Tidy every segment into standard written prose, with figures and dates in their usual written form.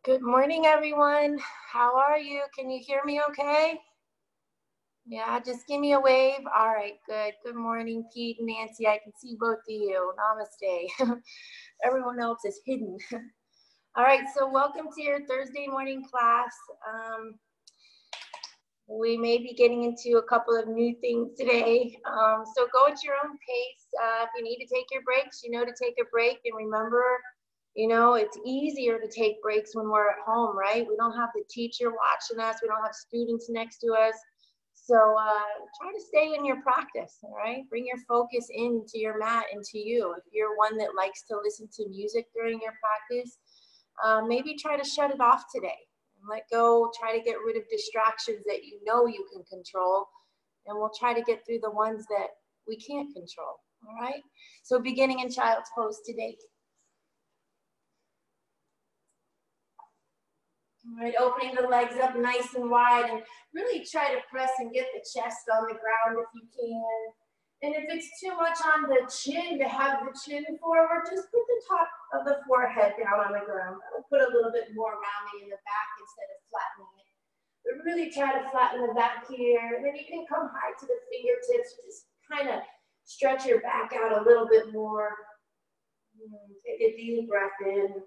Good morning, everyone. How are you? Can you hear me okay? Yeah, just give me a wave. All right, good. Good morning, Pete and Nancy. I can see both of you. Namaste. Everyone else is hidden. All right, so welcome to your Thursday morning class. We may be getting into a couple of new things today. So go at your own pace. If you need to take your breaks, you know to take a break. And remember, you know, it's easier to take breaks when we're at home, right? We don't have the teacher watching us. We don't have students next to us. So try to stay in your practice, all right? Bring your focus into your mat and to you. If you're one that likes to listen to music during your practice, maybe try to shut it off today. Let go, try to get rid of distractions that you know you can control, and we'll try to get through the ones that we can't control, all right? So beginning in child's pose today. All right, opening the legs up nice and wide, and really try to press and get the chest on the ground if you can. And if it's too much on the chin to have the chin forward, just put the top of the forehead down on the ground. That'll put a little bit more rounding in the back instead of flattening it. But really try to flatten the back here. And then you can come high to the fingertips. Just kind of stretch your back out a little bit more. Take a deep breath in.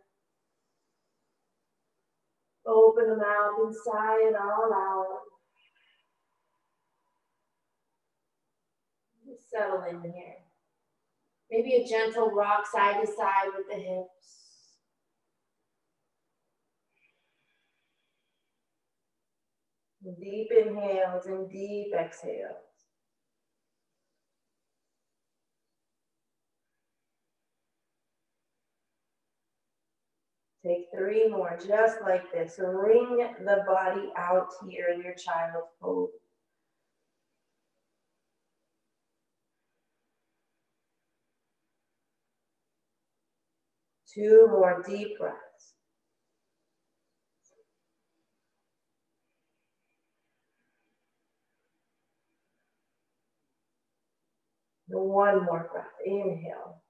Open the mouth and sigh it all out. Just settle in here. Maybe a gentle rock side to side with the hips. Deep inhales and deep exhales. Take 3 more, just like this. Ring the body out here in your child's pose. Two more deep breaths. One more breath. Inhale.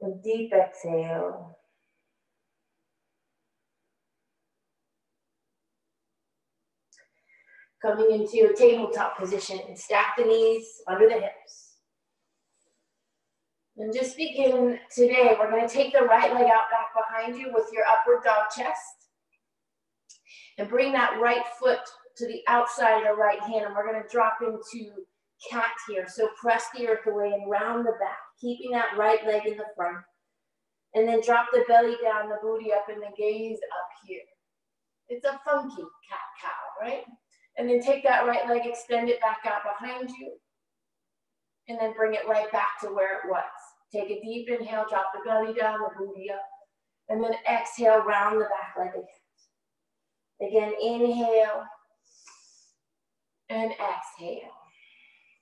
A deep exhale. Coming into a tabletop position and stack the knees under the hips. And just begin today. We're going to take the right leg out back behind you with your upward dog chest. And bring that right foot to the outside of the right hand. And we're going to drop into cat here. So press the earth away and round the back, keeping that right leg in the front. And then drop the belly down, the booty up, and the gaze up here. It's a funky cat-cow, right? And then take that right leg, extend it back out behind you. And then bring it right back to where it was. Take a deep inhale, drop the belly down, the booty up. And then exhale, round the back leg again. Again, inhale. And exhale.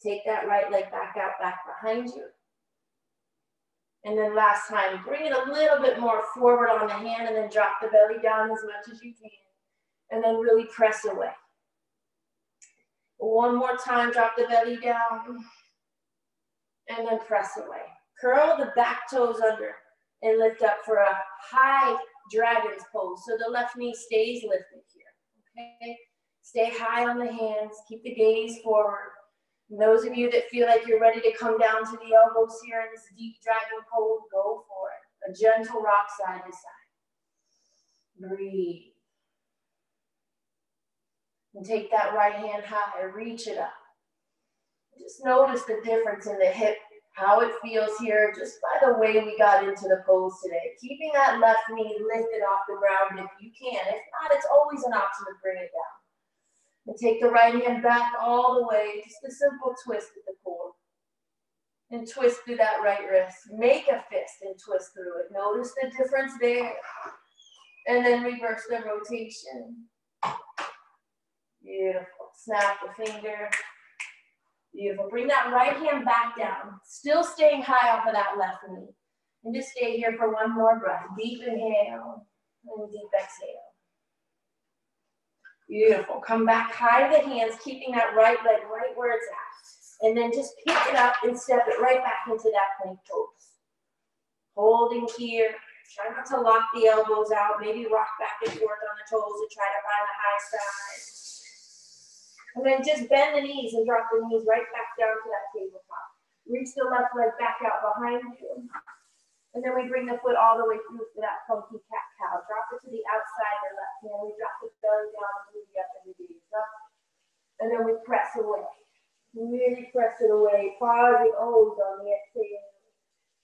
Take that right leg back out, back behind you. And then last time, bring it a little bit more forward on the hand and then drop the belly down as much as you can. And then really press away. One more time, drop the belly down. And then press away. Curl the back toes under and lift up for a high dragon's pose. So the left knee stays lifted here, okay? Stay high on the hands, keep the gaze forward. And those of you that feel like you're ready to come down to the elbows here in this deep dragon pose, go for it. A gentle rock side to side. Breathe. And take that right hand high, reach it up. Just notice the difference in the hip, how it feels here, just by the way we got into the pose today. Keeping that left knee lifted off the ground if you can. If not, it's always an option to bring it down. And take the right hand back all the way, just a simple twist at the core. And twist through that right wrist. Make a fist and twist through it. Notice the difference there. And then reverse the rotation. Beautiful. Snap the finger. Beautiful. Bring that right hand back down. Still staying high off of that left knee. And just stay here for one more breath. Deep inhale and deep exhale. Beautiful. Come back high to the hands, keeping that right leg right where it's at. And then just pick it up and step it right back into that plank pose. Holding here. Try not to lock the elbows out. Maybe rock back and forth on the toes and try to find the high side. And then just bend the knees and drop the knees right back down to that tabletop. Reach the left leg back out behind you. And then we bring the foot all the way through to that funky cat-cow. Drop it to the outside of the left hand. We drop the belly down, move up and the gaze up. And then we press away. Really press it away. Pause the O's on the exhale.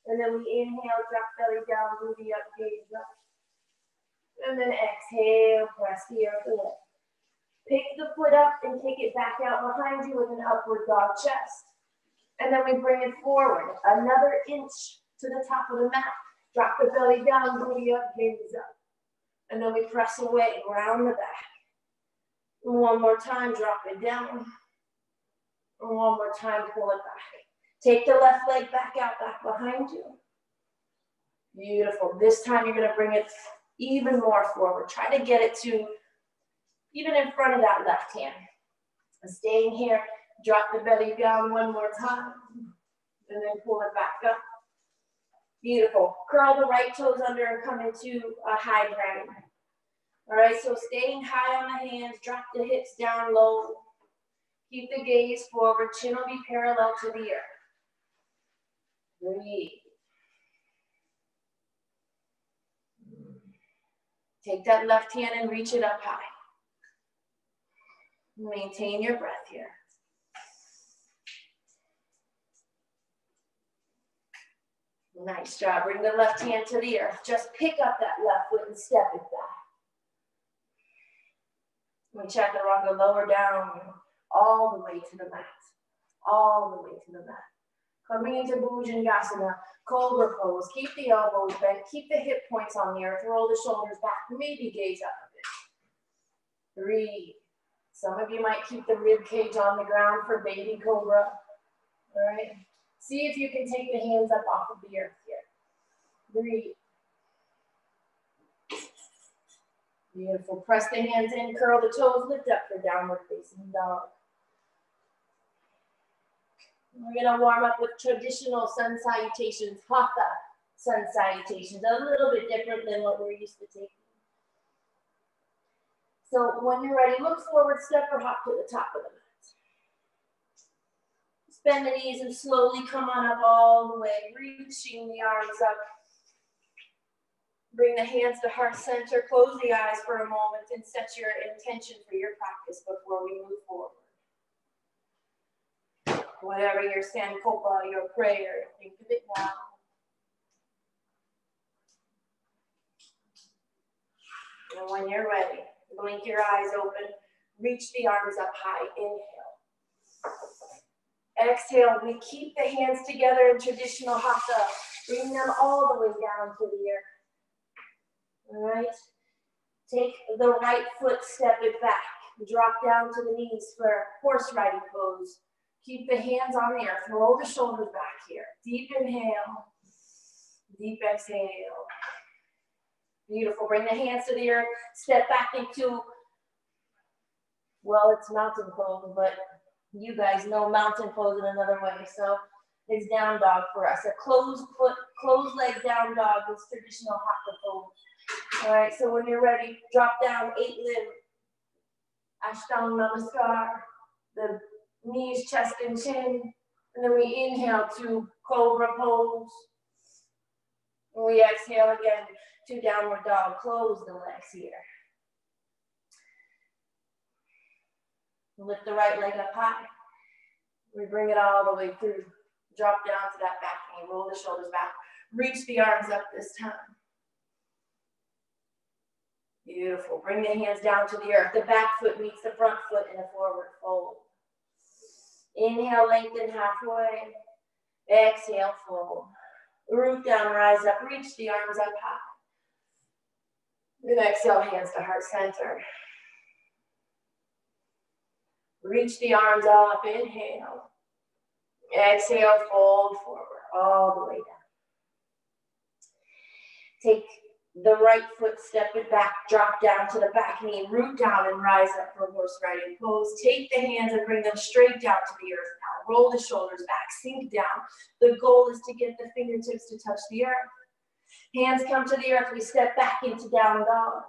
And then we inhale, drop belly down, move up, gaze up. And then exhale, press the earth away. Pick the foot up and take it back out behind you with an upward dog chest. And then we bring it forward, another inch to the top of the mat. Drop the belly down, booty up, gaze up. And then we press away, round the back. And one more time, drop it down. And one more time, pull it back. Take the left leg back out, back behind you. Beautiful. This time you're going to bring it even more forward. Try to get it to even in front of that left hand. And staying here, drop the belly down one more time. And then pull it back up. Beautiful. Curl the right toes under and come into a high dragon. All right, so staying high on the hands, drop the hips down low. Keep the gaze forward, chin will be parallel to the earth. Breathe. Take that left hand and reach it up high. Maintain your breath here. Nice job. Bring the left hand to the earth. Just pick up that left foot and step it back. We chaturanga, lower down, all the way to the mat. All the way to the mat. Coming into Bhujangasana, cobra pose. Keep the elbows bent. Keep the hip points on the earth. Roll the shoulders back. Maybe gaze up a bit. Breathe. Some of you might keep the rib cage on the ground for baby cobra. All right. See if you can take the hands up off of the earth here. Breathe. Beautiful. Press the hands in, curl the toes, lift up for downward facing dog. We're going to warm up with traditional sun salutations, hatha sun salutations, a little bit different than what we're used to taking. So when you're ready, look forward, step or hop to the top of the mat. Bend the knees and slowly come on up all the way, reaching the arms up. Bring the hands to heart center, close the eyes for a moment and set your intention for your practice before we move forward. Whatever your sankalpa, your prayer, think of it now. And when you're ready, blink your eyes open, reach the arms up high, inhale. Exhale, we keep the hands together in traditional hatha, bring them all the way down to the earth. All right, take the right foot, step it back, drop down to the knees for horse riding pose. Keep the hands on the earth, roll the shoulders back here. Deep inhale, deep exhale. Beautiful, bring the hands to the earth, step back into, well, it's mountain pose, but you guys know mountain pose in another way, so it's down dog for us. A closed foot, closed leg down dog is traditional hatha pose. All right, so when you're ready, drop down 8-limb, Ashtanga Namaskar, the knees, chest, and chin, and then we inhale to cobra pose. And we exhale again to downward dog. Close the legs here. Lift the right leg up high. We bring it all the way through. Drop down to that back knee. Roll the shoulders back. Reach the arms up this time. Beautiful. Bring the hands down to the earth. The back foot meets the front foot in a forward fold. Inhale, lengthen halfway. Exhale, fold. Root down, rise up. Reach the arms up high. Then exhale, hands to heart center. Reach the arms up, inhale. Exhale, fold forward, all the way down. Take the right foot, step it back, drop down to the back knee, root down and rise up for horse riding pose. Take the hands and bring them straight down to the earth now. Roll the shoulders back, sink down. The goal is to get the fingertips to touch the earth. Hands come to the earth. We step back into down dog.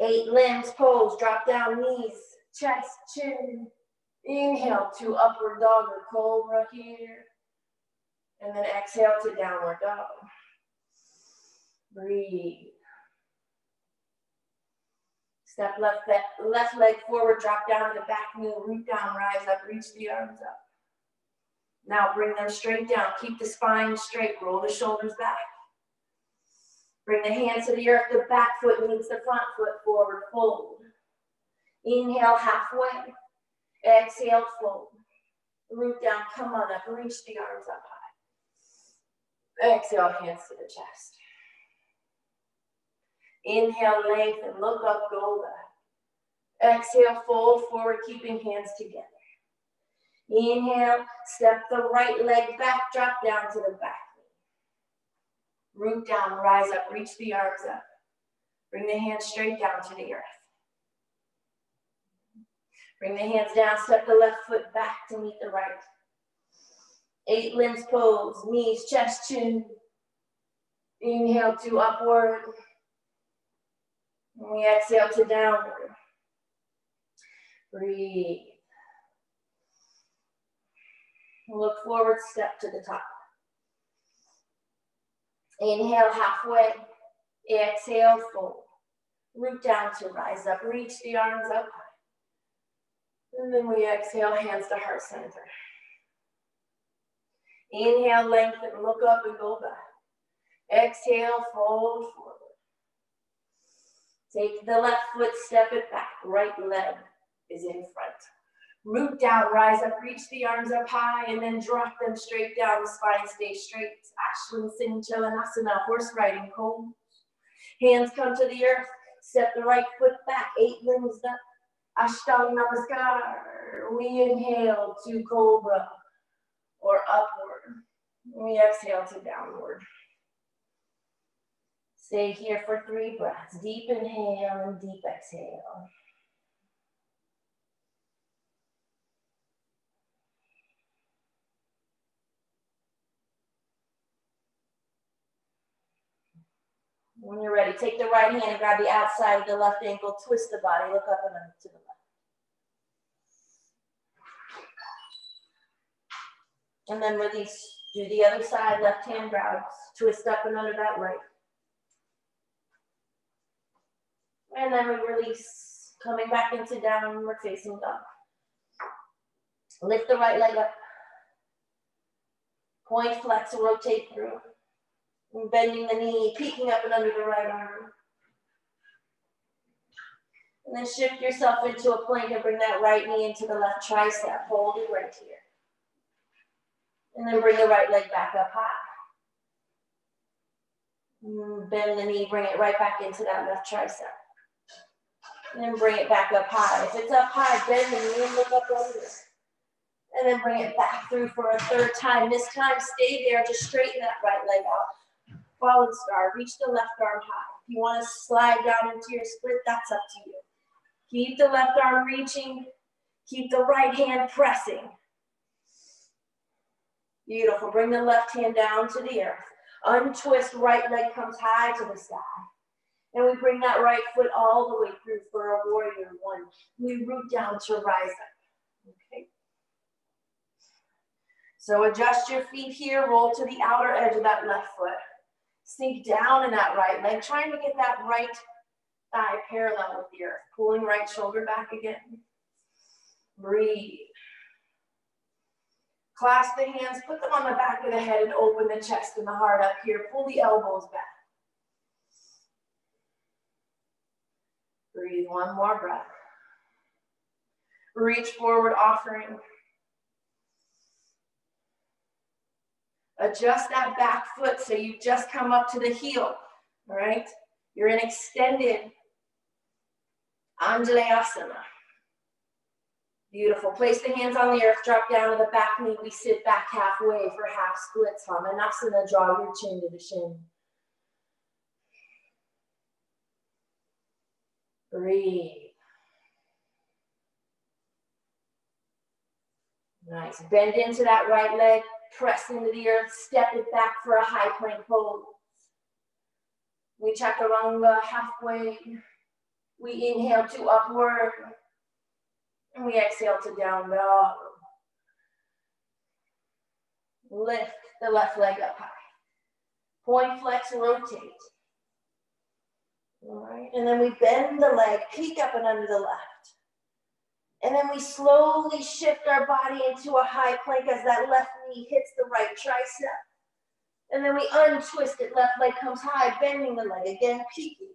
8 limbs pose. Drop down knees, chest, chin. Inhale to upward dog or cobra here. And then exhale to downward dog. Breathe. Step left leg forward, drop down to the back knee, root down, rise up, reach the arms up. Now bring them straight down. Keep the spine straight, roll the shoulders back. Bring the hands to the earth, the back foot meets the front foot, forward fold. Inhale halfway, exhale fold. Root down, come on up, reach the arms up high. Exhale, hands to the chest. Inhale, lengthen, look up, go back. Exhale, fold forward, keeping hands together. Inhale, step the right leg back, drop down to the back knee. Root down, rise up, reach the arms up. Bring the hands straight down to the earth. Bring the hands down, step the left foot back to meet the right. 8 limbs pose, knees, chest, chin. Inhale to upward. And we exhale to downward. Breathe. Look forward, step to the top. Inhale halfway. Exhale, fold. Root down to rise up. Reach the arms up high. And then we exhale, hands to heart center. Inhale, lengthen, look up and go back. Exhale, fold forward. Take the left foot, step it back. Right leg is in front. Root down, rise up, reach the arms up high, and then drop them straight down. The spine stays straight. Ashwin Chalanasana, horse riding pose. Hands come to the earth. Step the right foot back. 8 limbs up. Ashtanga Namaskar. We inhale to cobra or upward. We exhale to downward. Stay here for 3 breaths. Deep inhale and deep exhale. When you're ready, take the right hand and grab the outside of the left ankle, twist the body, look up and under to the left. And then release, do the other side, left hand grabs, twist up and under that right. And then we release, coming back into downward facing dog. Lift the right leg up. Point, flex, rotate through. And bending the knee, peeking up and under the right arm. And then shift yourself into a plank and bring that right knee into the left tricep. Hold it right here. And then bring the right leg back up high. Bend the knee, bring it right back into that left tricep. And then bring it back up high. If it's up high, bend the knee and look up under it. And then bring it back through for a 3rd time. This time, stay there. Just straighten that right leg out. Fallen star. Reach the left arm high. If you want to slide down into your split, that's up to you. Keep the left arm reaching. Keep the right hand pressing. Beautiful. Bring the left hand down to the earth. Untwist, right leg comes high to the sky. And we bring that right foot all the way through for a warrior 1. We root down to rise up. Okay. So adjust your feet here. Roll to the outer edge of that left foot. Sink down in that right leg. Trying to get that right thigh parallel with the earth. Pulling right shoulder back again. Breathe. Clasp the hands, put them on the back of the head and open the chest and the heart up here. Pull the elbows back. Breathe, 1 more breath. Reach forward, offering. Adjust that back foot so you just come up to the heel, all right? You're in extended Anjalayasana. Beautiful. Place the hands on the earth, drop down to the back knee. We sit back halfway for half splits. Hamanasana, draw your chin to the shin. Breathe. Nice. Bend into that right leg. press into the earth, step it back for a high plank pose. We chaturanga halfway. We inhale to upward. And we exhale to down dog. Lift the left leg up high. Point, flex, rotate. All right, and then we bend the leg, peek up and under the left. And then we slowly shift our body into a high plank as that left knee hits the right tricep. And then we untwist it, left leg comes high, bending the leg, again peeking.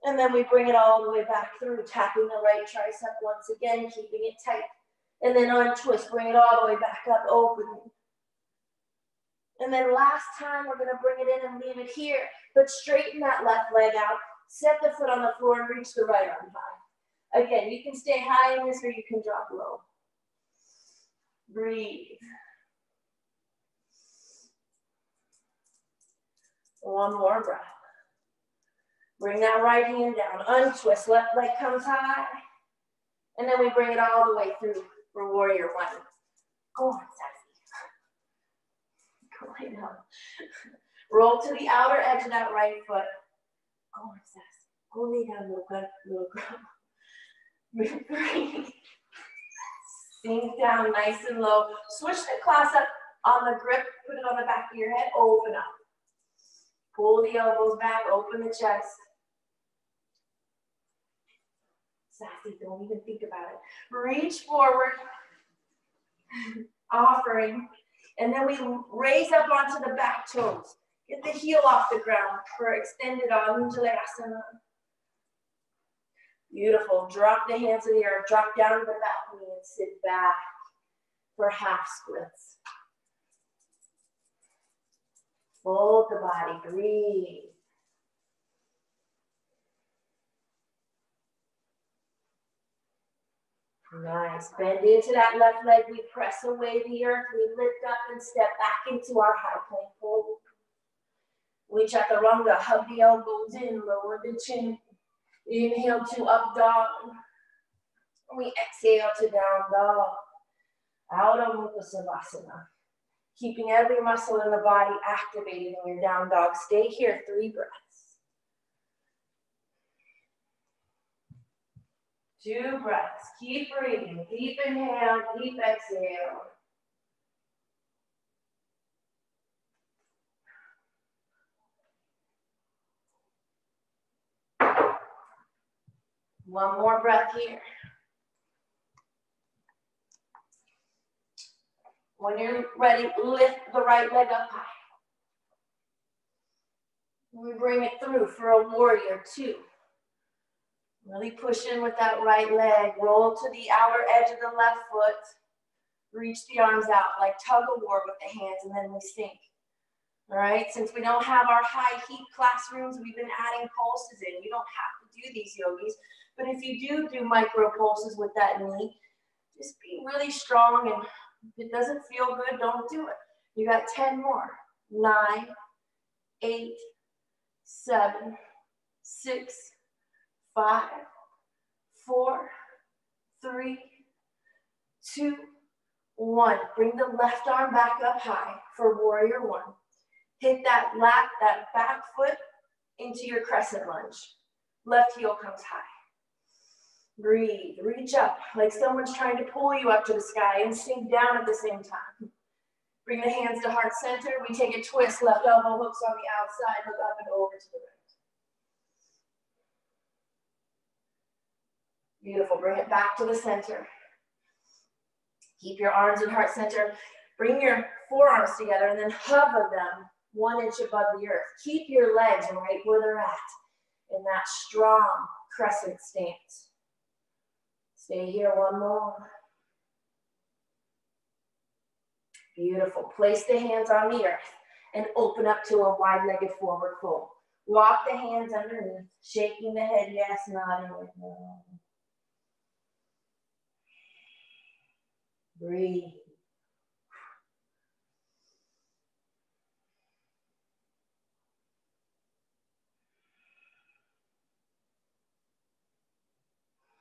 And then we bring it all the way back through, tapping the right tricep once again, keeping it tight. And then untwist, bring it all the way back up, opening. And then last time, we're gonna bring it in and leave it here, but straighten that left leg out, set the foot on the floor and reach the right arm high. Again, you can stay high in this or you can drop low. Breathe. One more breath. Bring that right hand down, untwist, left leg comes high. And then we bring it all the way through for warrior one. Go on, Sassy. Go lay down. Roll to the outer edge of that right foot. Go on, Sassy. Go lay down, little girl. Breathe. Sink down nice and low. Switch the class up on the grip. Put it on the back of your head. Open up. Pull the elbows back. Open the chest. Sassy, don't even think about it. Reach forward. Offering. And then we raise up onto the back toes. Get the heel off the ground for extended Anjalayasana. Beautiful. Drop the hands to the earth. Drop down to the back knee and sit back for half splits. Fold the body. Breathe. Nice. Bend into that left leg. We press away the earth. We lift up and step back into our high plank hold. We chaturanga. Hug the elbows in. Lower the chin. Inhale to up dog. We exhale to down dog. Out of Mukha Savasana. Keeping every muscle in the body activated in your down dog. Stay here, 3 breaths. 2 breaths. Keep breathing. Deep inhale, deep exhale. One more breath here. When you're ready, lift the right leg up high. We bring it through for a warrior 2. Really push in with that right leg. Roll to the outer edge of the left foot. Reach the arms out like tug of war with the hands, and then we sink. All right, since we don't have our high heat classrooms, we've been adding pulses in. You don't have to do these, yogis. But if you do micro pulses with that knee, just be really strong, and if it doesn't feel good, don't do it. You got 10 more. 9, 8, 7, 6, 5, 4, 3, 2, 1. Bring the left arm back up high for warrior 1. Hit that back foot into your crescent lunge. Left heel comes high. Breathe, reach up like someone's trying to pull you up to the sky and sink down at the same time. Bring the hands to heart center. We take a twist, left elbow hooks on the outside, look up and over to the right. Beautiful, bring it back to the center. Keep your arms in heart center. Bring your forearms together and then hover them 1 inch above the earth. Keep your legs right where they're at in that strong crescent stance. Stay here, 1 more. Beautiful. Place the hands on the earth and open up to a wide-legged forward fold. Walk the hands underneath, shaking the head, yes, nodding with no. Breathe.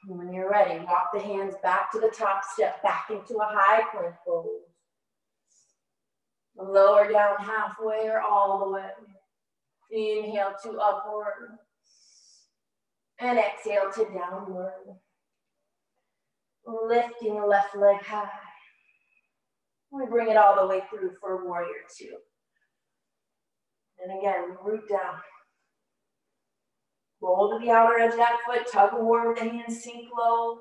When you're ready, walk the hands back to the top, step back into a high plank pose. Lower down halfway or all the way. Inhale to upward. And exhale to downward. Lifting the left leg high. We bring it all the way through for warrior two. And again, root down. Roll to the outer edge of that foot, tug of war with the hands, sink low.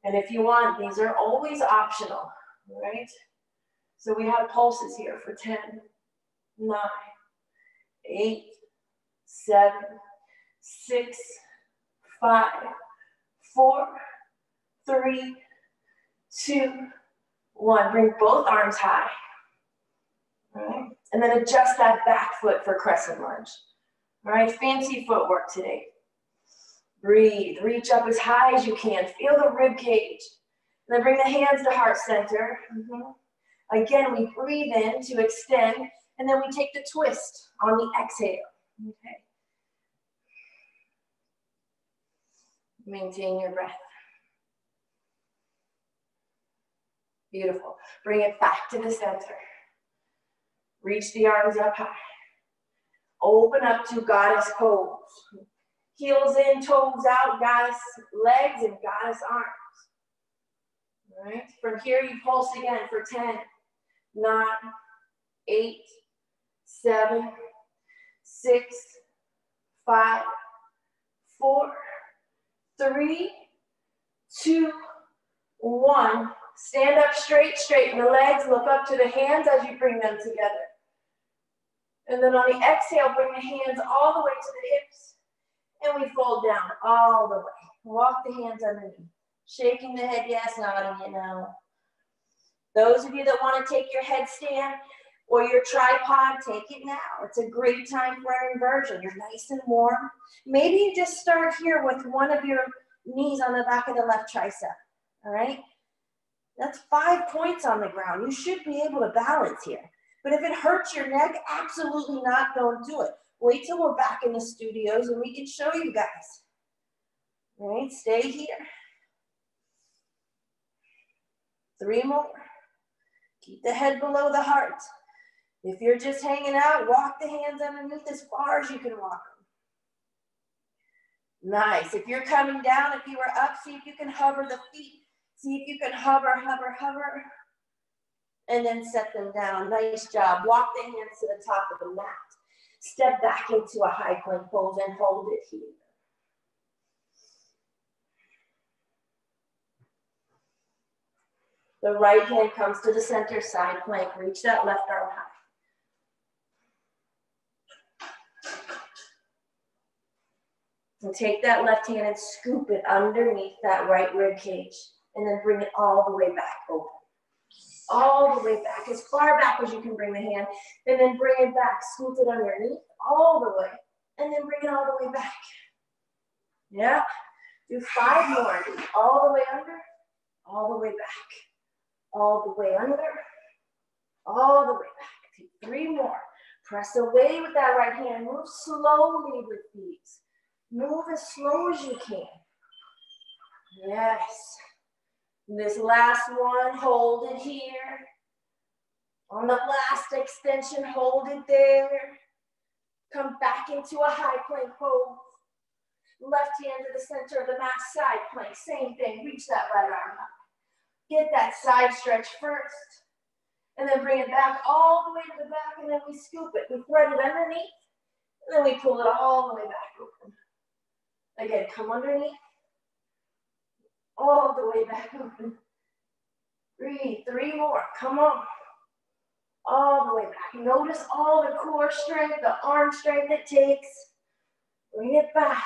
And if you want, these are always optional, right? So we have pulses here for 10, 9, 8, 7, 6, 5, 4, 3, 2, 1. Bring both arms high. All right. And then adjust that back foot for crescent lunge. All right, fancy footwork today. Breathe, reach up as high as you can. Feel the rib cage. And then bring the hands to heart center. Again, we breathe in to extend, and then we take the twist on the exhale. Okay. Maintain your breath. Beautiful. Bring it back to the center. Reach the arms up high. Open up to goddess pose. Heels in, toes out, goddess legs and goddess arms. All right. From here, you pulse again for 10, 9, 8, 7, 6, 5, 4, 3, 2, 1. Stand up straight, straighten the legs, look up to the hands as you bring them together. And then on the exhale, bring the hands all the way to the hips. And we fold down all the way. Walk the hands underneath. Shaking the head, yes, nodding it now. Those of you that want to take your headstand or your tripod, take it now. It's a great time for an inversion. You're nice and warm. Maybe you just start here with one of your knees on the back of the left tricep, all right? That's 5 points on the ground. You should be able to balance here. But if it hurts your neck, absolutely not, don't do it. Wait till we're back in the studios and we can show you guys. All right, stay here. 3 more. Keep the head below the heart. If you're just hanging out, walk the hands underneath as far as you can walk them. Nice. If you're coming down, if you were up, see if you can hover the feet. See if you can hover, hover, hover. And then set them down. Nice job. Walk the hands to the top of the mat. Step back into a high plank pose and hold it here. The right hand comes to the center, side plank. Reach that left arm high. And take that left hand and scoop it underneath that right rib cage. And then bring it all the way back open. All the way back, as far back as you can bring the hand, and then bring it back, scoop it underneath, all the way, and then bring it all the way back. Yeah, do 5 more, all the way under, all the way back, all the way under, all the way back. Take 3 more, press away with that right hand, move slowly with these, move as slow as you can. Yes. This last one, hold it here. On the last extension, hold it there. Come back into a high plank pose. Left hand to the center of the mat, side plank. Same thing, reach that right arm up. Get that side stretch first. And then bring it back all the way to the back, and then we scoop it. We thread it underneath, and then we pull it all the way back open. Again, come underneath. All the way back open. Breathe, 3 more, come on. All the way back. Notice all the core strength, the arm strength it takes. Bring it back.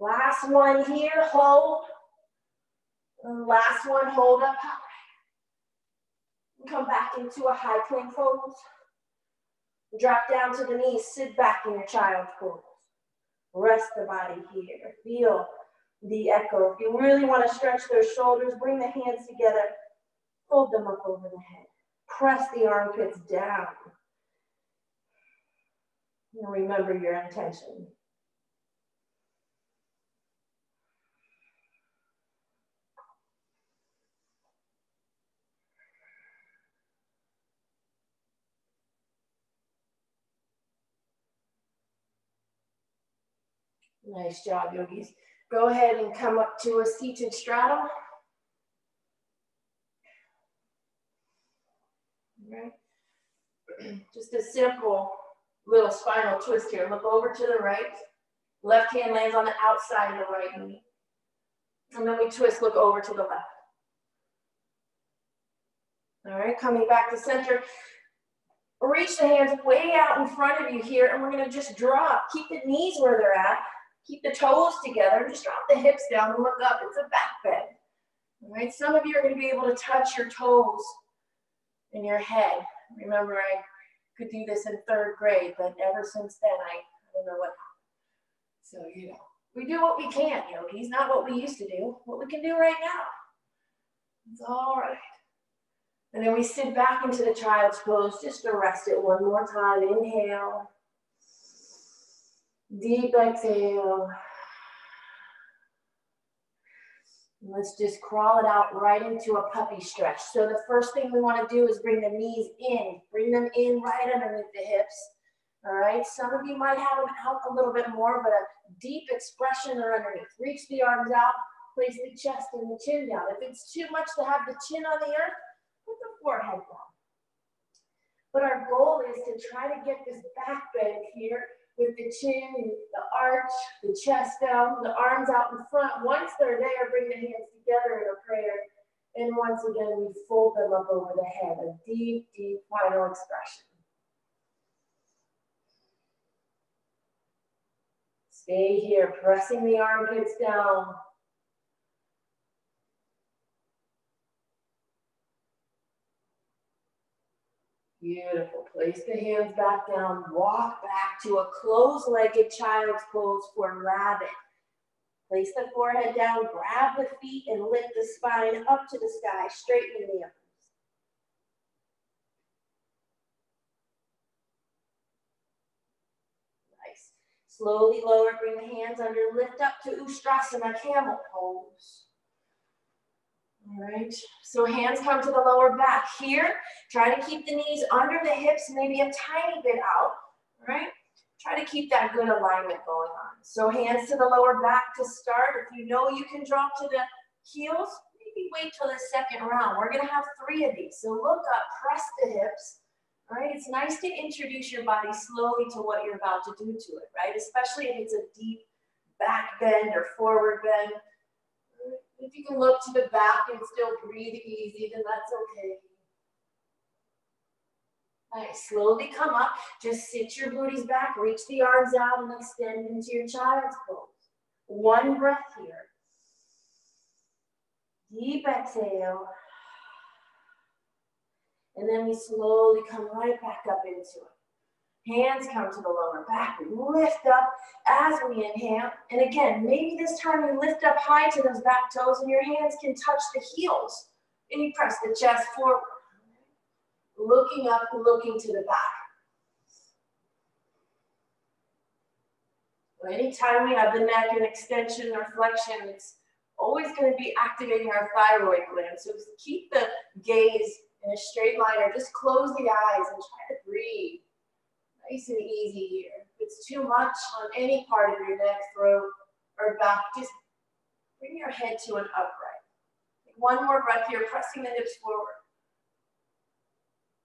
Last one here, hold. And last one, hold up high. Come back into a high plank pose. Drop down to the knees, sit back in your child's pose. Rest the body here. Feel the echo. If you really want to stretch those shoulders, bring the hands together, fold them up over the head. Press the armpits down. And remember your intention. Nice job, yogis. Go ahead and come up to a seated straddle. Right. Just a simple little spinal twist here. Look over to the right. Left hand lands on the outside of the right knee. And then we twist, look over to the left. All right, coming back to center. Reach the hands way out in front of you here, and we're gonna just drop. Keep the knees where they're at. Keep the toes together. Just drop the hips down and look up. It's a back bend. All right, some of you are gonna be able to touch your toes in your head. Remember, I could do this in 3rd grade, but ever since then, I don't know what happened. So, you know, we do what we can, yogis, not what we used to do, what we can do right now. It's all right. And then we sit back into the child's pose just to rest it one more time. Inhale. Deep exhale. Let's just crawl it out right into a puppy stretch. So the first thing we want to do is bring the knees in. Bring them in right underneath the hips. All right, some of you might have them out a little bit more, but a deep expression are underneath. Reach the arms out, place the chest and the chin down. If it's too much to have the chin on the earth, put the forehead down. But our goal is to try to get this back bend here with the chin, the arch, the chest down, the arms out in front. Once they're there, bring the hands together in a prayer. And once again, we fold them up over the head. A deep, deep final expression. Stay here, pressing the armpits down. Beautiful. Place the hands back down. Walk back to a closed-legged child's pose for rabbit. Place the forehead down, grab the feet, and lift the spine up to the sky, straightening the arms. Nice. Slowly lower, bring the hands under, lift up to Ustrasana, camel pose. All right, so hands come to the lower back. Here, try to keep the knees under the hips, maybe a tiny bit out, all right? Try to keep that good alignment going on. So hands to the lower back to start. If you know you can drop to the heels, maybe wait till the 2nd round. We're gonna have 3 of these. So look up, press the hips, all right? It's nice to introduce your body slowly to what you're about to do to it, right? Especially if it's a deep back bend or forward bend. If you can look to the back and still breathe easy, then that's okay. All right, slowly come up. Just sit your booties back, reach the arms out, and extend into your child's pose. 1 breath here. Deep exhale. And then we slowly come right back up into it. Hands come to the lower back. We lift up as we inhale. And again, maybe this time you lift up high to those back toes and your hands can touch the heels. And you press the chest forward. Looking up, looking to the back. Anytime we have the neck in extension or flexion, it's always going to be activating our thyroid gland. So keep the gaze in a straight line or just close the eyes and try to breathe. Nice and easy here. If it's too much on any part of your neck, throat, or back, just bring your head to an upright. Take 1 more breath here, pressing the hips forward.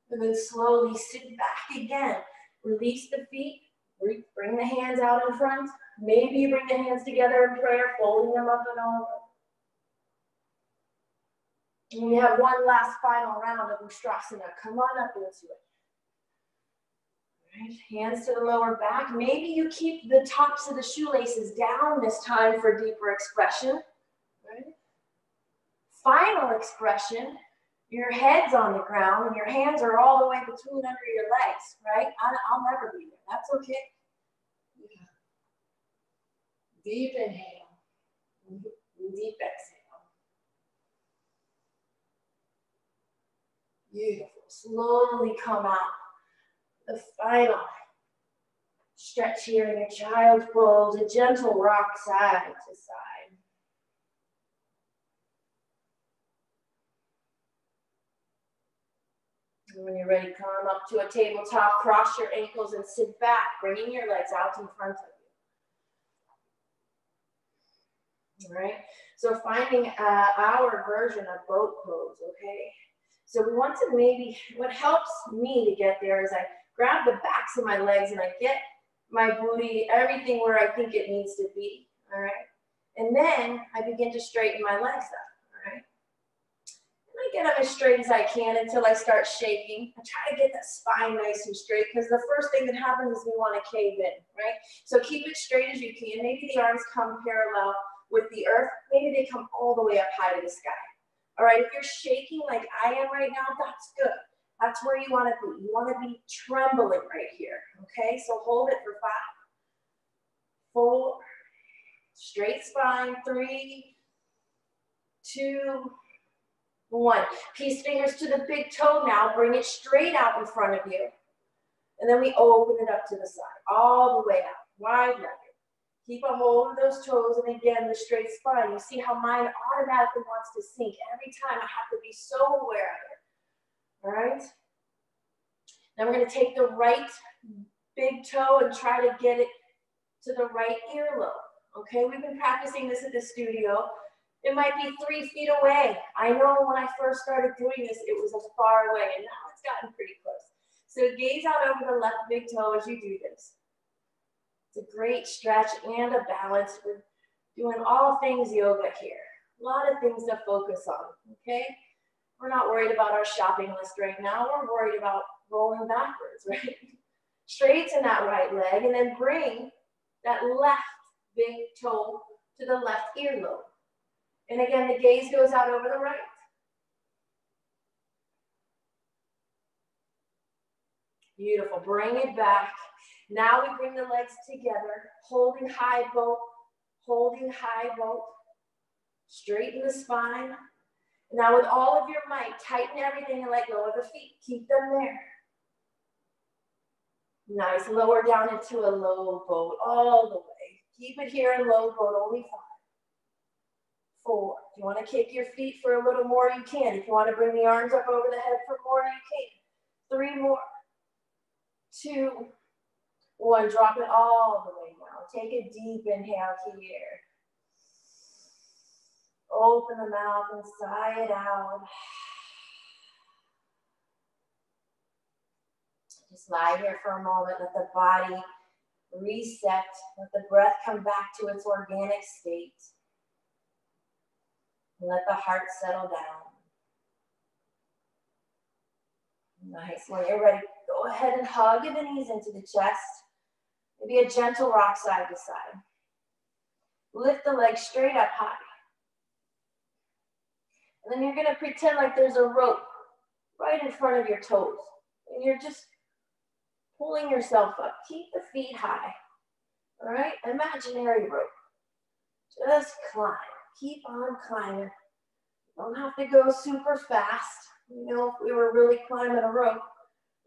And then slowly sit back again. Release the feet, bring the hands out in front. Maybe you bring the hands together in prayer, folding them up and over. And we have 1 last final round of Ustrasana. Come on up into it. Right. Hands to the lower back. Maybe you keep the tops of the shoelaces down this time for deeper expression. Right. Final expression, your head's on the ground and your hands are all the way between under your legs, right? I'll never be there. That's okay. Yeah. Deep inhale. Deep exhale. Beautiful. Slowly come out. The final stretch here in your child's pose, a gentle rock side to side. And when you're ready, come up to a tabletop, cross your ankles and sit back, bringing your legs out in front of All right, so finding our version of boat pose, okay? So we want to maybe, what helps me to get there is I grab the backs of my legs and I get my booty, everything where I think it needs to be, all right? And then I begin to straighten my legs up, all right? And I get them as straight as I can until I start shaking. I try to get that spine nice and straight because the first thing that happens is we want to cave in, right? So keep it straight as you can. Maybe the arms come parallel with the earth. Maybe they come all the way up high to the sky. All right, if you're shaking like I am right now, that's good. That's where you want to be. You want to be trembling right here, okay? So hold it for 5, 4, straight spine, 3, 2, 1. Peace fingers to the big toe now. Bring it straight out in front of you. And then we open it up to the side, all the way out, wide-legged. Keep a hold of those toes, and again, the straight spine. You see how mine automatically wants to sink. Every time I have to be so aware of it. All right? Now we're going to take the right big toe and try to get it to the right earlobe. Okay, we've been practicing this at the studio. It might be 3 feet away. I know when I first started doing this, it was a far away, and now it's gotten pretty close. So gaze out over the left big toe as you do this. It's a great stretch and a balance. We're doing all things yoga here. A lot of things to focus on, okay? We're not worried about our shopping list right now. We're worried about rolling backwards, right? Straighten that right leg and then bring that left big toe to the left earlobe. And again, the gaze goes out over the right. Beautiful, bring it back. Now we bring the legs together, holding high boat, straighten the spine. Now with all of your might, tighten everything and let go of the feet. Keep them there. Nice, lower down into a low boat all the way. Keep it here in low boat, only 5, 4. If you want to kick your feet for a little more, you can. If you want to bring the arms up over the head for more, you can. 3 more. 2, 1. Drop it all the way down. Take a deep inhale here. Open the mouth and sigh it out. Just lie here for a moment. Let the body reset. Let the breath come back to its organic state. And let the heart settle down. Nice. When you're ready, go ahead and hug the knees into the chest. Maybe a gentle rock side to side. Lift the legs straight up high. And then you're going to pretend like there's a rope right in front of your toes. And you're just pulling yourself up. Keep the feet high. All right? Imaginary rope. Just climb. Keep on climbing. Don't have to go super fast. You know, if we were really climbing a rope,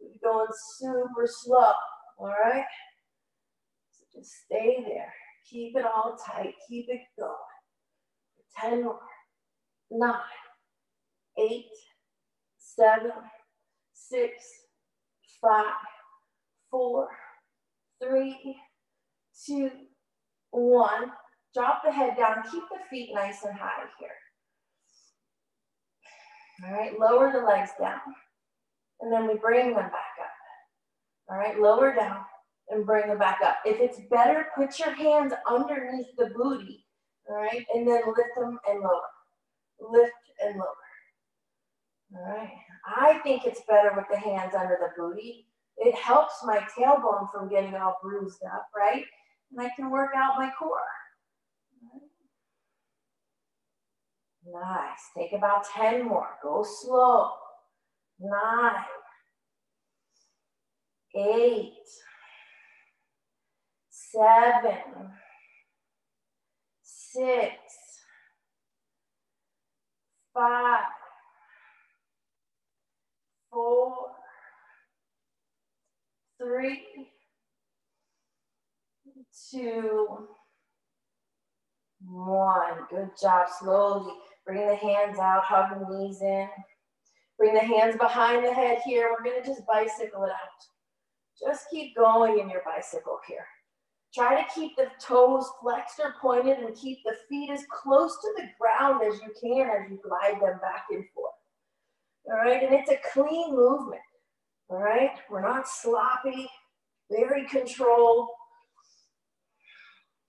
we'd be going super slow. All right? So just stay there. Keep it all tight. Keep it going. 10 more. 9, 8, 7, 6, 5, 4, 3, 2, 1. Drop the head down. Keep the feet nice and high here. All right, lower the legs down. And then we bring them back up. All right, lower down and bring them back up. If it's better, put your hands underneath the booty. All right, and then lift them and lower. Lift and lower. All right. I think it's better with the hands under the booty. It helps my tailbone from getting all bruised up, right? And I can work out my core. Nice. Take about 10 more. Go slow. 9, 8, 7, 6, 5, 4, 3, 2, 1. Good job. Slowly bring the hands out, hug the knees in. Bring the hands behind the head here. We're going to just bicycle it out. Just keep going in your bicycle here. Try to keep the toes flexed or pointed and keep the feet as close to the ground as you can as you glide them back and forth. All right, and it's a clean movement. All right, we're not sloppy, very controlled.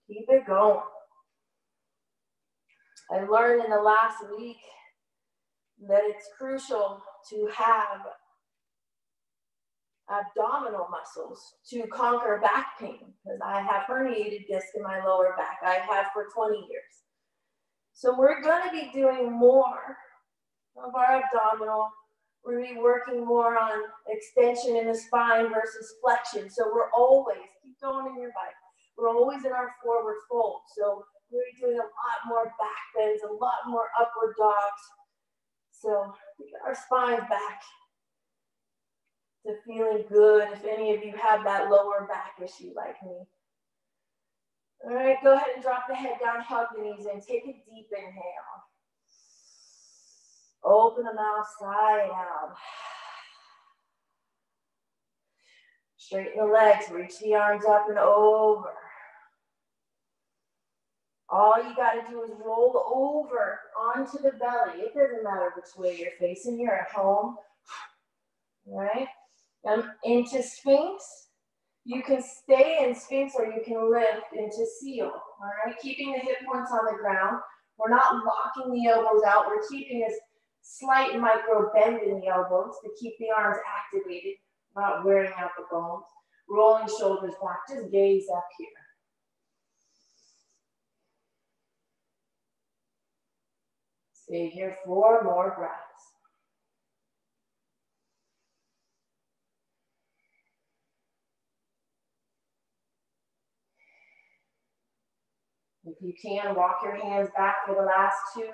Keep it going. I learned in the last week that it's crucial to have abdominal muscles to conquer back pain, because I have herniated disc in my lower back. I have for 20 years. So we're going to be doing more of our abdominal. We're going to be working more on extension in the spine versus flexion. So we're always, keep going in your bike, we're always in our forward fold. So we're doing a lot more back bends, a lot more upward dogs. So we get our spines back to feeling good, if any of you have that lower back issue like me. All right, go ahead and drop the head down, hug the knees in. Take a deep inhale. Open the mouth, sigh out. Straighten the legs, reach the arms up and over. All you got to do is roll over onto the belly. It doesn't matter which way you're facing, you're at home. All right? Into Sphinx. You can stay in Sphinx or you can lift into Seal. All right? Keeping the hip points on the ground. We're not locking the elbows out. We're keeping a slight micro bend in the elbows to keep the arms activated, not wearing out the bones. Rolling shoulders back. Just gaze up here. Stay here 4 more breaths. If you can, walk your hands back for the last 2.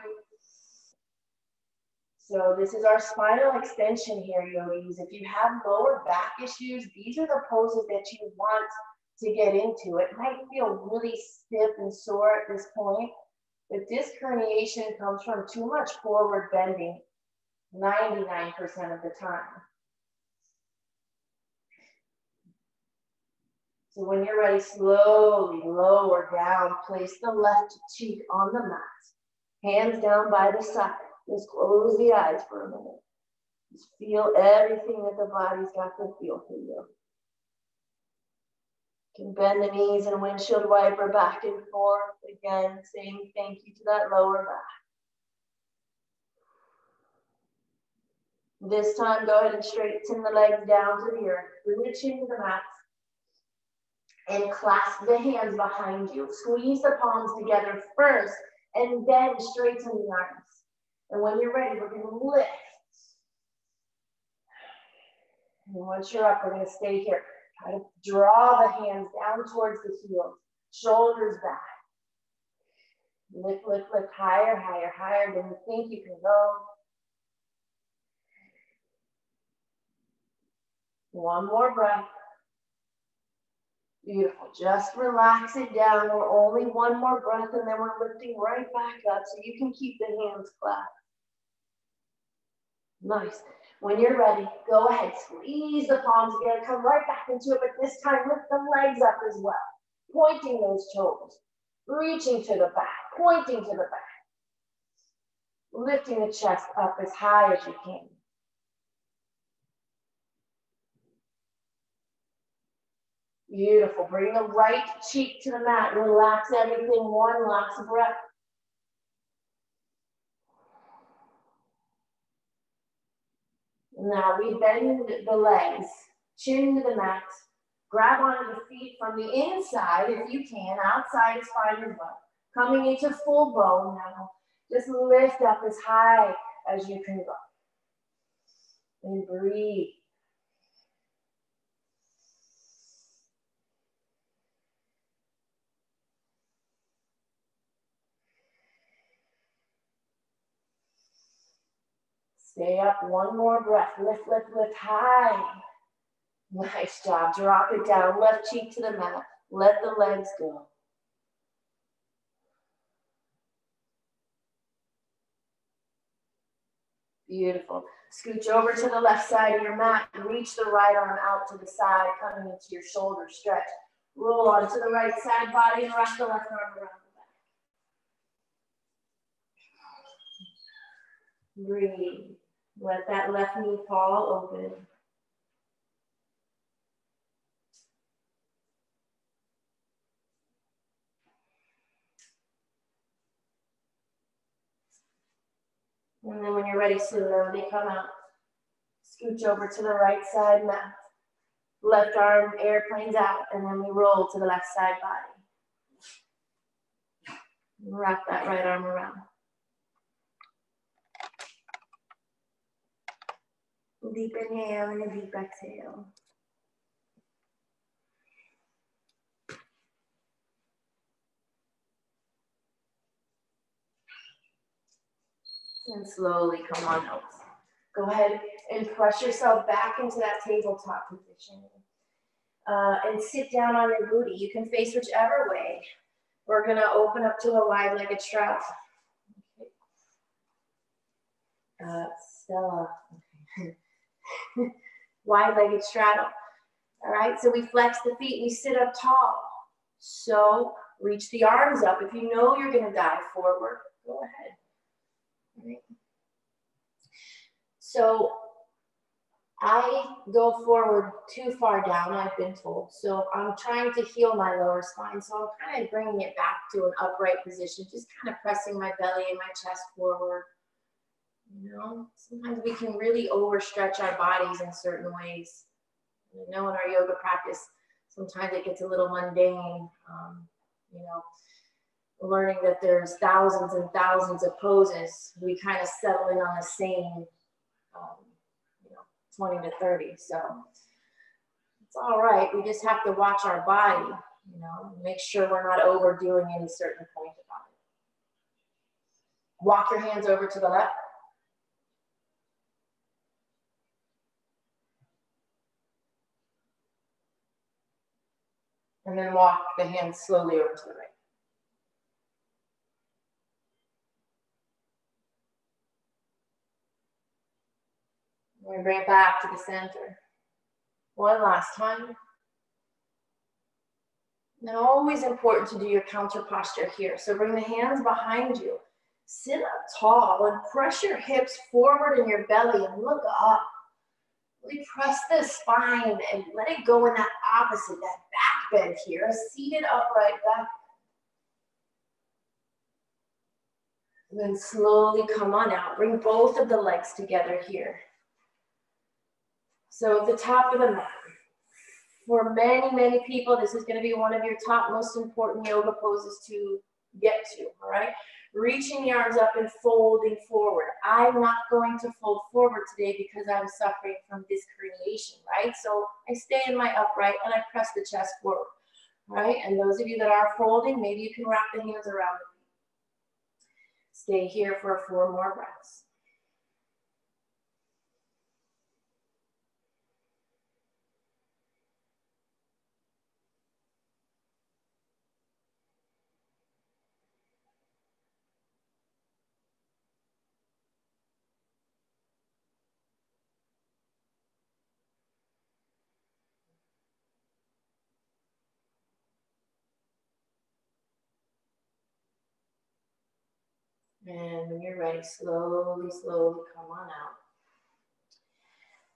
So this is our spinal extension here, yogis. If you have lower back issues, these are the poses that you want to get into. It might feel really stiff and sore at this point, but disc herniation comes from too much forward bending 99% of the time. So when you're ready, slowly lower down. Place the left cheek on the mat. Hands down by the side. Just close the eyes for a minute. Just feel everything that the body's got to feel for you. You can bend the knees and windshield wiper back and forth. Again, saying thank you to that lower back. This time, go ahead and straighten the legs down to the earth. Bring the chin to the mat. And clasp the hands behind you. Squeeze the palms together first, and then straighten the arms. And when you're ready, we're going to lift. And once you're up, we're going to stay here. Try to draw the hands down towards the heels. Shoulders back. Lift, lift, lift. Higher, higher, higher than you think you can go. One more breath. Beautiful. Just relax it down. We're only 1 more breath, and then we're lifting right back up so you can keep the hands clasped. Nice. When you're ready, go ahead. Squeeze the palms together. Come right back into it, but this time lift the legs up as well. Pointing those toes. Reaching to the back. Pointing to the back. Lifting the chest up as high as you can. Beautiful. Bring the right cheek to the mat. Relax everything. 1 last breath. Now we bend the legs, chin to the mat. Grab onto the feet from the inside if you can. Outside is fine as well. Coming into full bow now. Just lift up as high as you can go. And breathe. Stay up, 1 more breath. Lift, lift, lift, high. Nice job. Drop it down. Left cheek to the mat. Let the legs go. Beautiful. Scooch over to the left side of your mat. Reach the right arm out to the side, coming into your shoulder stretch. Roll onto the right side body and wrap the left arm around the back. Breathe. Let that left knee fall open. And then when you're ready, slowly come out. Scooch over to the right side mat. Left arm airplanes out, and then we roll to the left side body. Wrap that right arm around. Deep inhale and a deep exhale. And slowly come on out. Go ahead and press yourself back into that tabletop position. And sit down on your booty. You can face whichever way. We're gonna open up to a wide-legged straddle. Stella. Wide-legged straddle. All right, so we flex the feet, we sit up tall. So reach the arms up. If you know you're gonna dive forward, go ahead. All right. So I go forward too far down, I've been told. So I'm trying to heal my lower spine. So I'm kind of bringing it back to an upright position, just kind of pressing my belly and my chest forward. You know, sometimes we can really overstretch our bodies in certain ways. You know, in our yoga practice, sometimes it gets a little mundane. You know, learning that there's thousands and thousands of poses, we kind of settle in on the same, 20 to 30. So it's all right. We just have to watch our body, you know, make sure we're not overdoing any certain point about it. Walk your hands over to the left. And then walk the hands slowly over to the right. We bring it back to the center. One last time. Now, always important to do your counter posture here. So bring the hands behind you. Sit up tall and press your hips forward in your belly and look up. Really press the spine and let it go in that opposite, that back bend here. A seated upright back. And then slowly come on out. Bring both of the legs together here. So at the top of the mat. For many, many people, this is going to be one of your top most important yoga poses to get to, all right? Reaching the arms up and folding forward. I'm not going to fold forward today because I'm suffering from disc herniation, right? So I stay in my upright and I press the chest forward, right? And those of you that are folding, maybe you can wrap the hands around the feet. Stay here for 4 more breaths. And when you're ready, slowly, slowly come on out.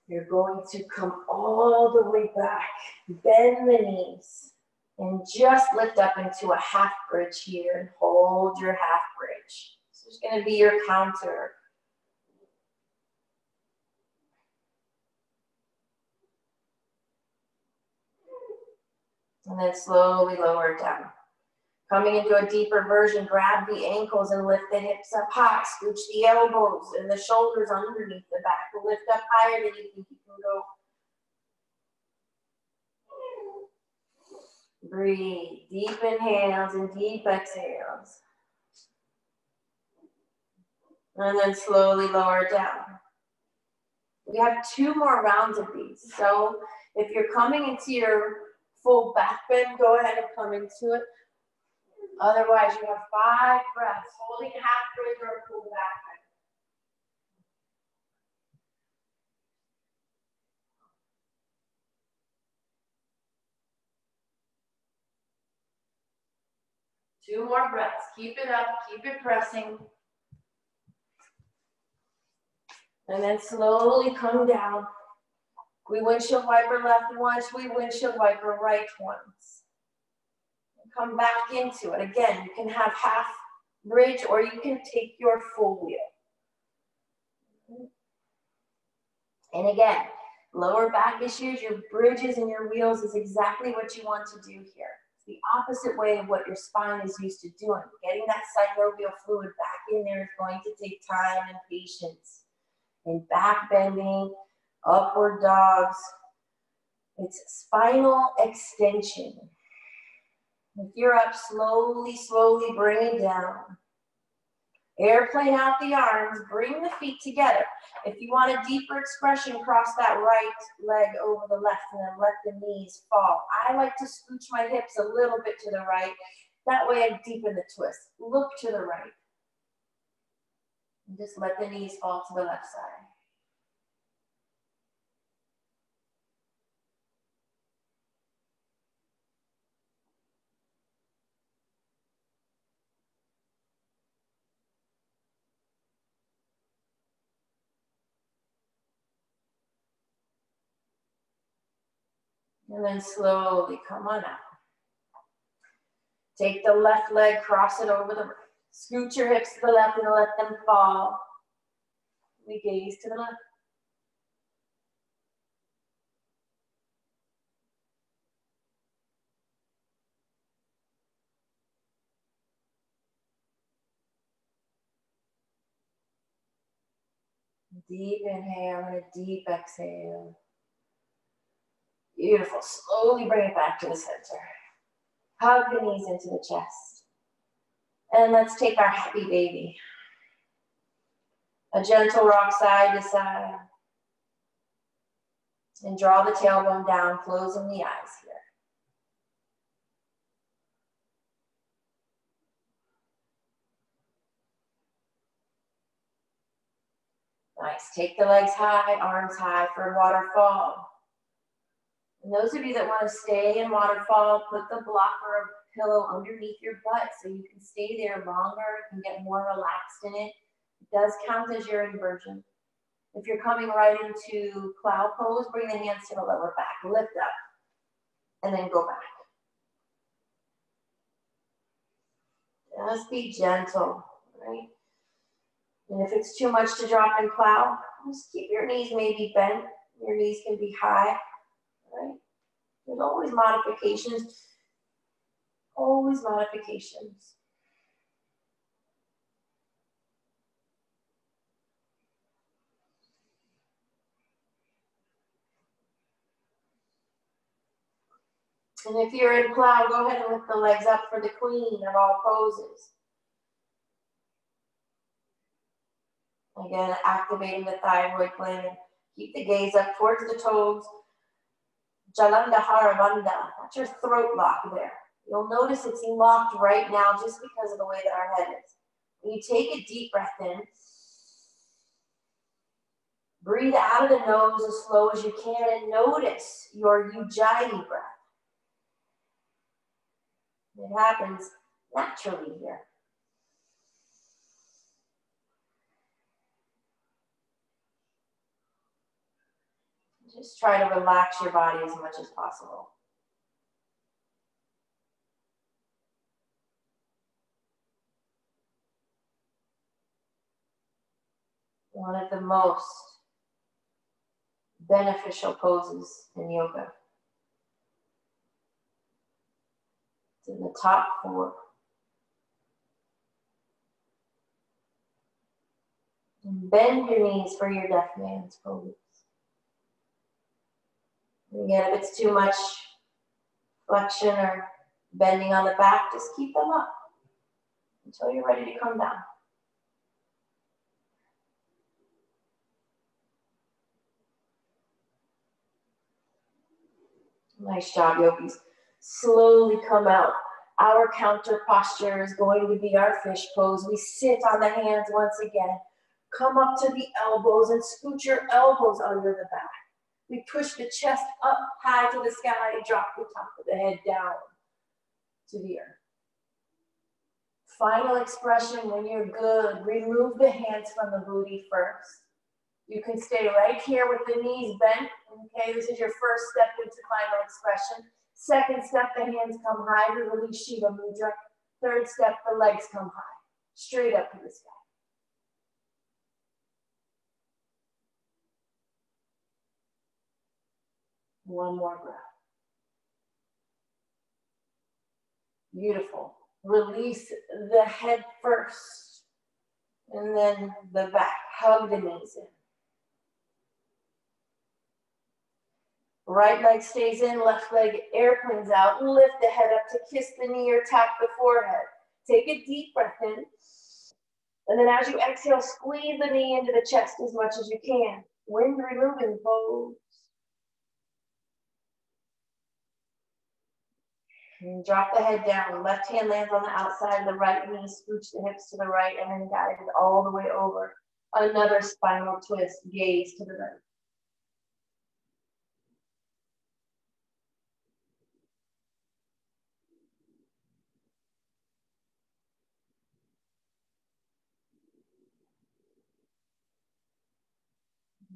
You're going to come all the way back, bend the knees, and just lift up into a half bridge here and hold your half bridge. This is going to be your counter. And then slowly lower it down. Coming into a deeper version, grab the ankles and lift the hips up high. Scooch the elbows and the shoulders underneath the back. Lift up higher than you think you can go. Breathe. Deep inhales and deep exhales. And then slowly lower it down. We have 2 more rounds of these. So if you're coming into your full back bend, go ahead and come into it. Otherwise, you have 5 breaths, holding half bridge or full back 2 more breaths. Keep it up, keep it pressing. And then slowly come down. We windshield wiper left once, we windshield wiper right once. Come back into it. Again, you can have half bridge or you can take your full wheel. And again, lower back issues, your bridges and your wheels is exactly what you want to do here. It's the opposite way of what your spine is used to doing. Getting that synovial fluid back in there is going to take time and patience. And back bending, upward dogs, it's spinal extension. If you're up, slowly, slowly bring it down. Airplane out the arms, bring the feet together. If you want a deeper expression, cross that right leg over the left and then let the knees fall. I like to scooch my hips a little bit to the right. That way I deepen the twist. Look to the right. And just let the knees fall to the left side. And then slowly come on out. Take the left leg, cross it over the right. Scoot your hips to the left and let them fall. We gaze to the left. Deep inhale and a deep exhale. Beautiful. Slowly bring it back to the center. Hug the knees into the chest. And let's take our happy baby. A gentle rock side to side. And draw the tailbone down, closing the eyes here. Nice. Take the legs high, arms high for waterfall. And those of you that want to stay in waterfall, put the blocker or pillow underneath your butt so you can stay there longer, you can get more relaxed in it. It does count as your inversion. If you're coming right into cloud pose, bring the hands to the lower back, lift up, and then go back. Just be gentle, right? And if it's too much to drop in cloud, just keep your knees maybe bent. Your knees can be high, right? There's always modifications. Always modifications. And if you're in cloud, go ahead and lift the legs up for the queen of all poses. Again, activating the thyroid gland. Keep the gaze up towards the toes. Jalandhara Bandha. That's your throat lock there. You'll notice it's locked right now just because of the way that our head is. When you take a deep breath in, breathe out of the nose as slow as you can and notice your Ujjayi breath. It happens naturally here. Just try to relax your body as much as possible. One of the most beneficial poses in yoga. It's in the top 4. And bend your knees for your deaf man's pose. And again, if it's too much flexion or bending on the back, just keep them up until you're ready to come down. Nice job, yogis. Slowly come out. Our counter posture is going to be our fish pose. We sit on the hands once again. Come up to the elbows and scoot your elbows under the back. We push the chest up high to the sky, drop the top of the head down to the earth. Final expression when you're good. Remove the hands from the booty first. You can stay right here with the knees bent. Okay, this is your first step into final expression. Second step, the hands come high. We release Shiva Mudra. Third step, the legs come high. Straight up to the sky. One more breath. Beautiful. Release the head first. And then the back. Hug the knees in. Right leg stays in, left leg airplanes out. Lift the head up to kiss the knee or tap the forehead. Take a deep breath in. And then as you exhale, squeeze the knee into the chest as much as you can. Wind removing pose. And drop the head down. Left hand lands on the outside of the right knee. Scooch the hips to the right and then guide it all the way over. Another spinal twist. Gaze to the right.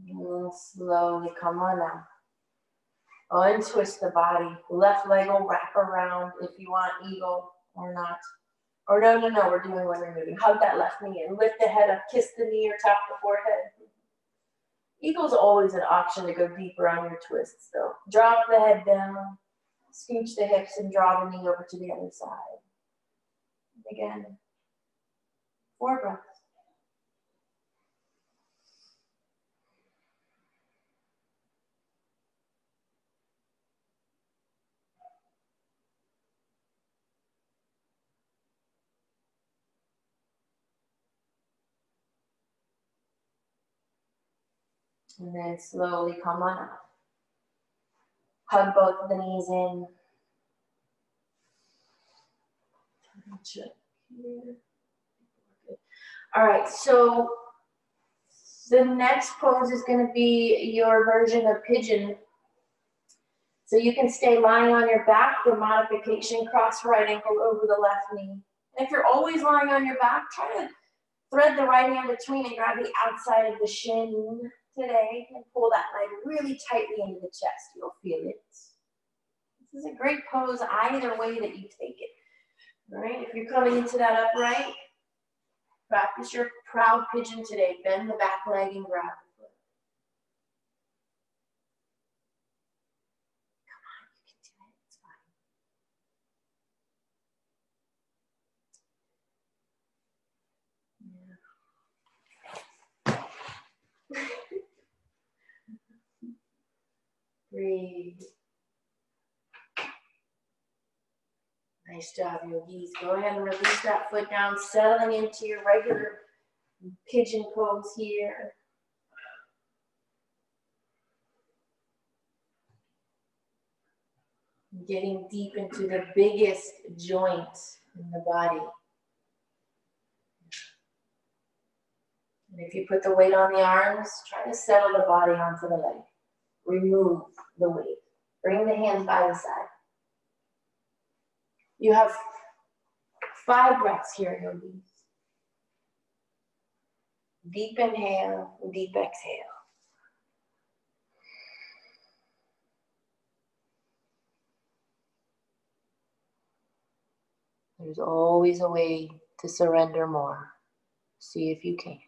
And slowly come on now. Untwist the body. Left leg will wrap around if you want eagle or not. Or no, we're doing one removing. Hug that left knee in. Lift the head up, kiss the knee or tap the forehead. Eagle's always an option to go deeper on your twists though. Drop the head down, scooch the hips and draw the knee over to the other side. Again, 4 breaths. And then slowly come on up. Hug both of the knees in. Check here. All right, so the next pose is going to be your version of pigeon. So you can stay lying on your back for modification, cross right ankle over the left knee. And if you're always lying on your back, try to thread the right hand between and grab the outside of the shin today and pull that leg really tightly into the chest. You'll feel it. This is a great pose either way that you take it. All right, if you're coming into that upright, practice your proud pigeon today. Bend the back leg and grab the foot. Come on, you can do it. It's fine. Yeah. Breathe. Nice job, yogis. Go ahead and release that foot down, settling into your regular pigeon pose here. Getting deep into the biggest joint in the body. And if you put the weight on the arms, try to settle the body onto the leg. Remove the weight. Bring the hands by the side. You have 5 breaths here, yogis. Deep inhale, deep exhale. There's always a way to surrender more. See if you can.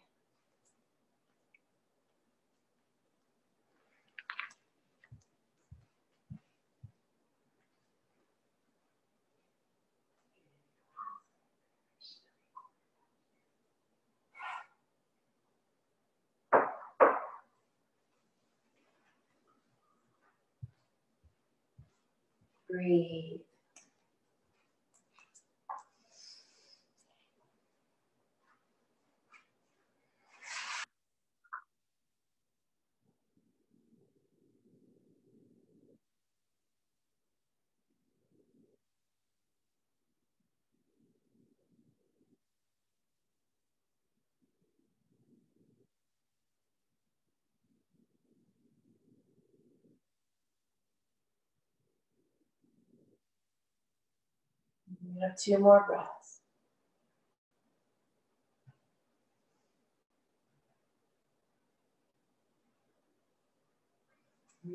Breathe. You have 2 more breaths.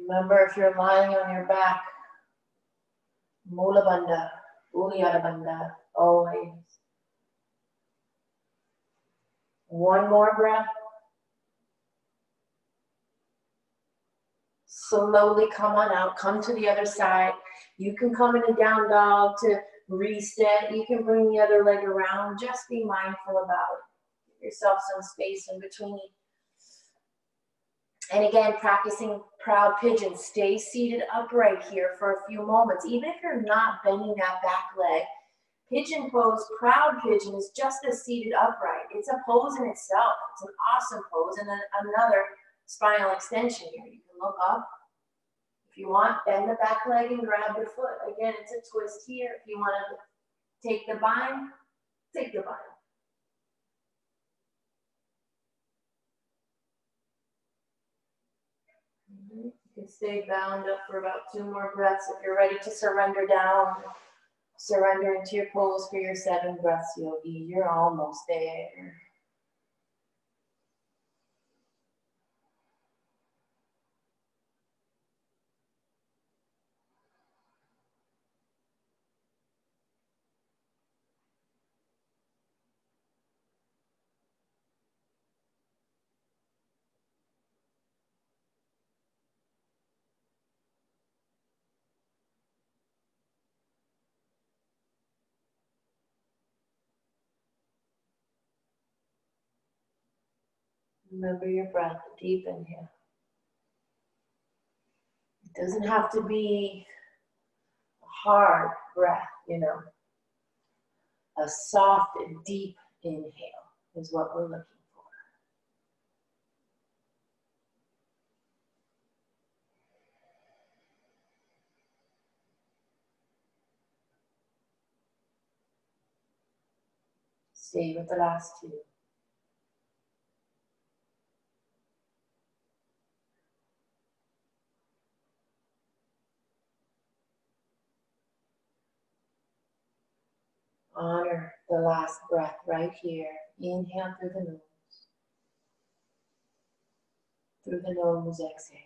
Remember, if you're lying on your back, Mula Bandha, Uddiyana Bandha, always. One more breath. Slowly come on out, come to the other side. You can come in a down dog to reset. You can bring the other leg around. Just be mindful about it. Give yourself some space in between. And again, practicing proud pigeon. Stay seated upright here for a few moments. Even if you're not bending that back leg, pigeon pose, proud pigeon is just as seated upright. It's a pose in itself. It's an awesome pose. And then another spinal extension here. You can look up. If you want, bend the back leg and grab the foot. Again, it's a twist here. If you want to take the bind, take the bind. You can stay bound up for about 2 more breaths. If you're ready to surrender down, surrender into your pose for your 7 breaths, yogi. You're almost there. Remember your breath, deep inhale. It doesn't have to be a hard breath, you know. A soft and deep inhale is what we're looking for. Stay with the last 2. Honor the last breath right here. Inhale through the nose. Through the nose, exhale.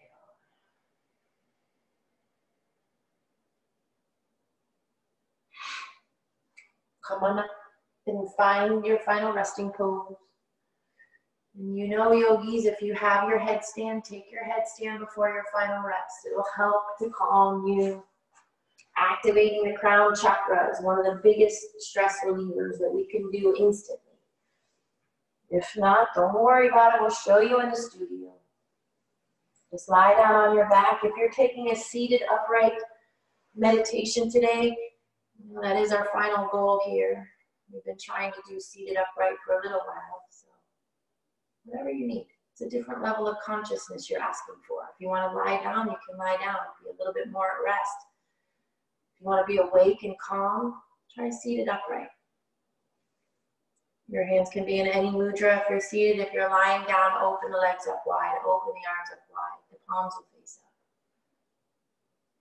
Come on up and find your final resting pose. And you know, yogis, if you have your headstand, take your headstand before your final rest. It will help to calm you. Activating the crown chakra is one of the biggest stress relievers that we can do instantly. If not, don't worry about it. We'll show you in the studio. Just lie down on your back. If you're taking a seated upright meditation today, that is our final goal here. We've been trying to do seated upright for a little while. So whatever you need. It's a different level of consciousness you're asking for. If you want to lie down, you can lie down. Be a little bit more at rest. If you want to be awake and calm, try seated upright. Your hands can be in any mudra if you're seated. If you're lying down, open the legs up wide, open the arms up wide. The palms will face up.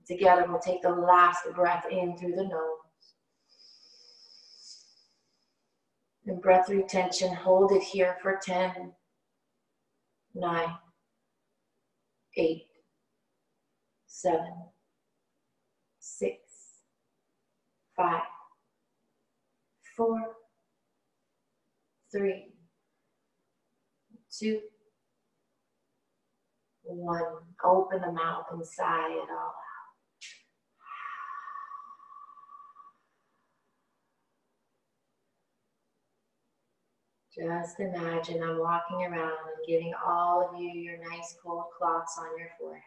Together, we'll take the last breath in through the nose. And breath retention, hold it here for 10, 9, 8, 7, 6, 5, 4, 3, 2, 1. Open the mouth and sigh it all out. Just imagine I'm walking around and giving all of you your nice cold clots on your forehead.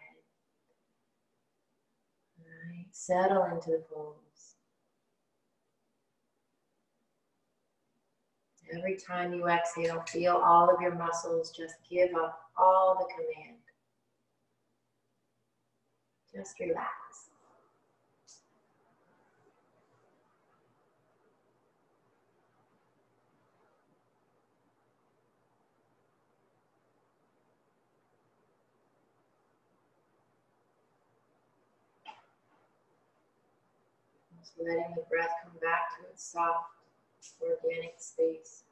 All right, settle into the pose. Every time you exhale, feel all of your muscles just give up all the command. Just relax. Just letting the breath come back to its soft, organic space.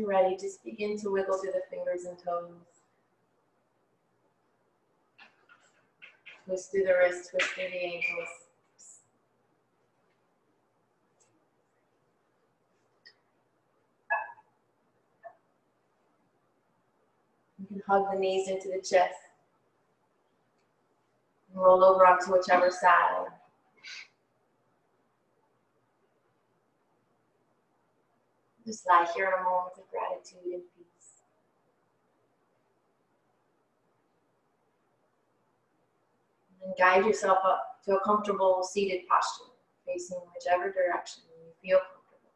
you're ready, just begin to wiggle through the fingers and toes. Twist through the wrists, twist through the ankles. You can hug the knees into the chest. And roll over onto whichever side. Just lie here in a moment of gratitude and peace. And then guide yourself up to a comfortable seated posture, facing whichever direction you feel comfortable.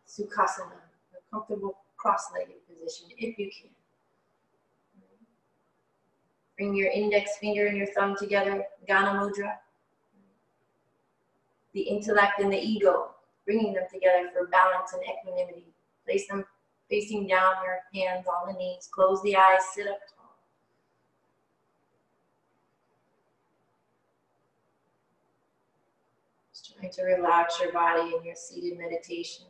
Sukhasana, a comfortable cross-legged position if you can. Bring your index finger and your thumb together, Ghana Mudra. The intellect and the ego, bringing them together for balance and equanimity. Place them facing down, your hands on the knees. Close the eyes, sit up tall. Just trying to relax your body in your seated meditation.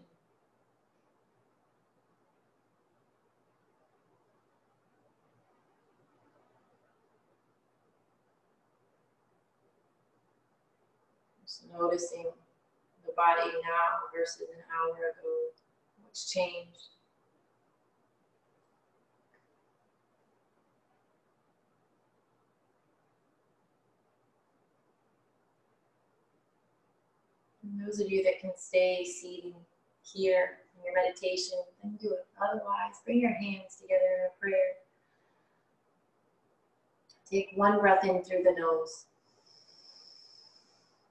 Noticing the body now versus an hour ago, what's changed. And those of you that can stay seated here in your meditation, then do it. Otherwise, bring your hands together in a prayer. Take one breath in through the nose.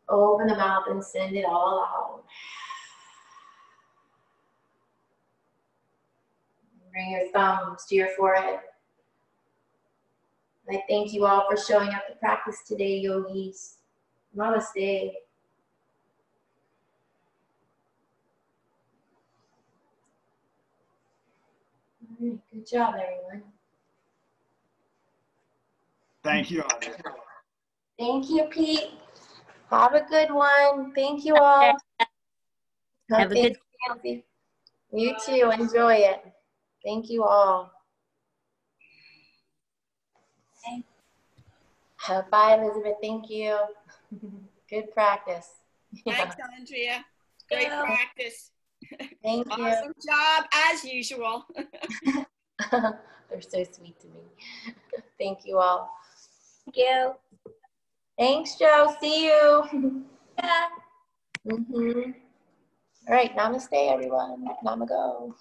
Open the mouth and send it all out. Bring your thumbs to your forehead. And I thank you all for showing up to practice today, yogis. Namaste. All right, good job, everyone. Thank you, Andrea. Thank you, Pete. Have a good one. Thank you all. Have a good day. You too. Enjoy it. Thank you all. Bye, Elizabeth. Thank you. Good practice. Thanks, Andrea. Great practice. Thank you. Awesome job, as usual. They're so sweet to me. Thank you all. Thank you. Thanks, Joe. See you. Yeah. All right. Namaste, everyone. Namago.